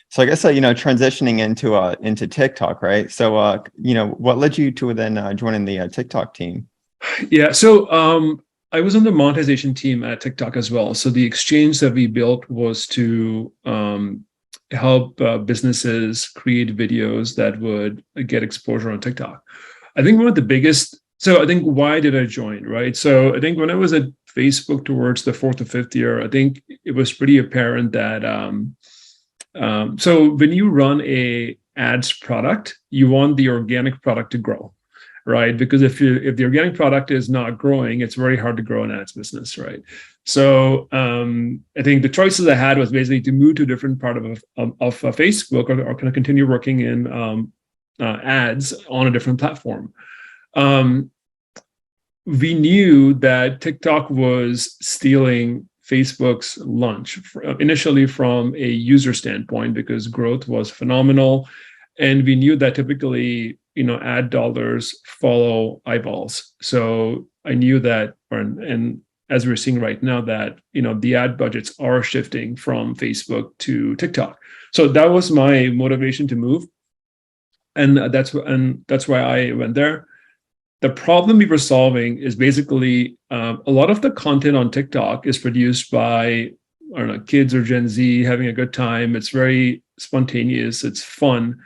So I guess transitioning into TikTok, right? So what led you to then joining the TikTok team? Yeah. So I was on the monetization team at TikTok as well. So the exchange that we built was to help businesses create videos that would get exposure on TikTok. I think one of the biggest, so I think why did I join, right? So I think when I was at Facebook towards the fourth or fifth year, I think it was pretty apparent that so when you run a ads product, you want the organic product to grow, right? Because if the organic product is not growing, it's very hard to grow an ads business, right? So I think the choices I had was basically to move to a different part of Facebook, or kind of continue working in ads on a different platform. We knew that TikTok was stealing Facebook's lunch initially from a user standpoint because growth was phenomenal. And we knew that typically, ad dollars follow eyeballs. So I knew that, and as we're seeing right now, that, the ad budgets are shifting from Facebook to TikTok. So that was my motivation to move. And that's why I went there. The problem we were solving is basically a lot of the content on TikTok is produced by, I don't know, kids or Gen Z having a good time. It's very spontaneous, it's fun,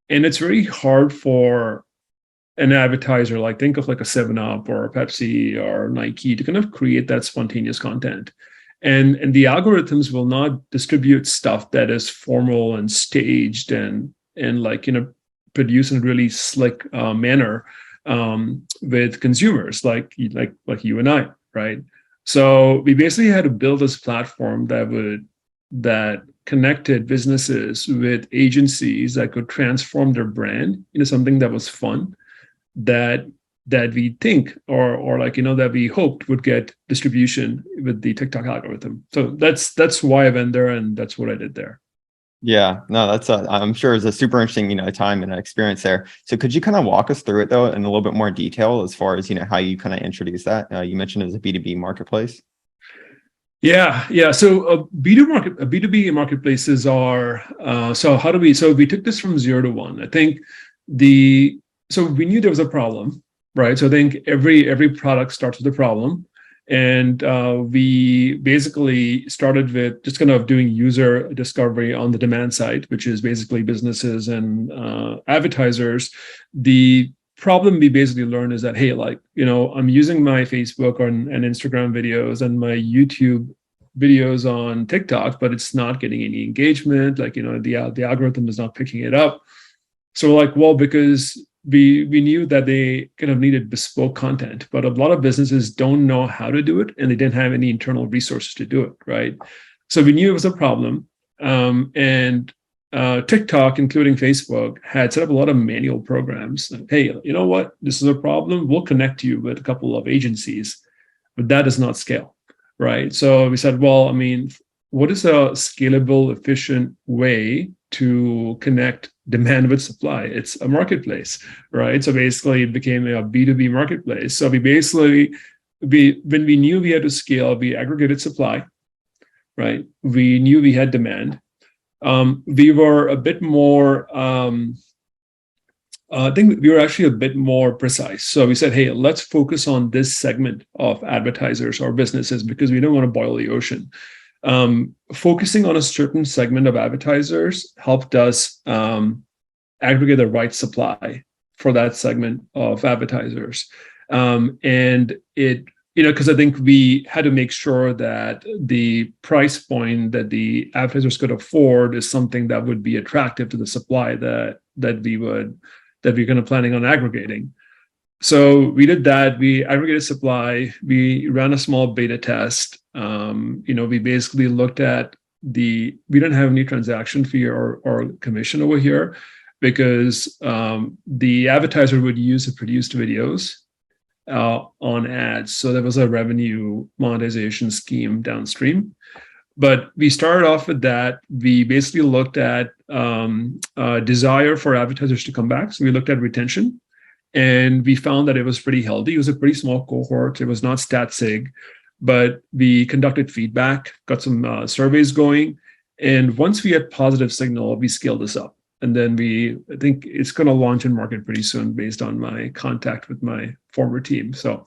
and it's very hard for an advertiser, like think of like a 7-Up or a Pepsi or Nike, to kind of create that spontaneous content. And the algorithms will not distribute stuff that is formal and staged and like, produced in a really slick manner with consumers like you and I, right? So we basically had to build this platform that connected businesses with agencies that could transform their brand into something that was fun, that we think or like that we hoped would get distribution with the TikTok algorithm. So that's why I went there, and that's what I did there. Yeah, no, that's I'm sure it's a super interesting, time and experience there. So could you kind of walk us through it though in a little bit more detail as far as, how you kind of introduce that? You mentioned it was a B2B marketplace. Yeah. So B2B marketplaces are so we took this from 0 to 1. I think so we knew there was a problem, right? So I think every product starts with a problem. And we basically started with just kind of doing user discovery on the demand side, which is basically businesses and advertisers. The problem we basically learned is that, hey, like, I'm using my Facebook and Instagram videos and my YouTube videos on TikTok, but it's not getting any engagement. Like, the algorithm is not picking it up. So we're like, well, because we knew that they kind of needed bespoke content, but a lot of businesses don't know how to do it, and they didn't have any internal resources to do it, right? So we knew it was a problem. And TikTok, including Facebook, had set up a lot of manual programs. Like, hey, you know what? This is a problem. We'll connect you with a couple of agencies, but that does not scale, right? So we said, well, I mean, what is a scalable, efficient way to connect demand with supply? It's a marketplace, right? So basically it became a B2B marketplace. So when we knew we had to scale, we aggregated supply, right? We knew we had demand. We were a bit more, I think we were actually a bit more precise. So we said, hey, let's focus on this segment of advertisers or businesses because we don't want to boil the ocean. Focusing on a certain segment of advertisers helped us aggregate the right supply for that segment of advertisers. And it, because I think we had to make sure that the price point that the advertisers could afford is something that would be attractive to the supply that we're kind of planning on aggregating. So we did that. We aggregated supply. We ran a small beta test. We basically looked at we didn't have any transaction fee or commission over here because the advertiser would use the produced videos on ads. So there was a revenue monetization scheme downstream. But we started off with that. We basically looked at desire for advertisers to come back. So we looked at retention. And we found that it was pretty healthy. It was a pretty small cohort. It was not stat sig, but we conducted feedback, got some surveys going, And once we had positive signal, we scaled this up. And then I think it's going to launch in market pretty soon based on my contact with my former team. So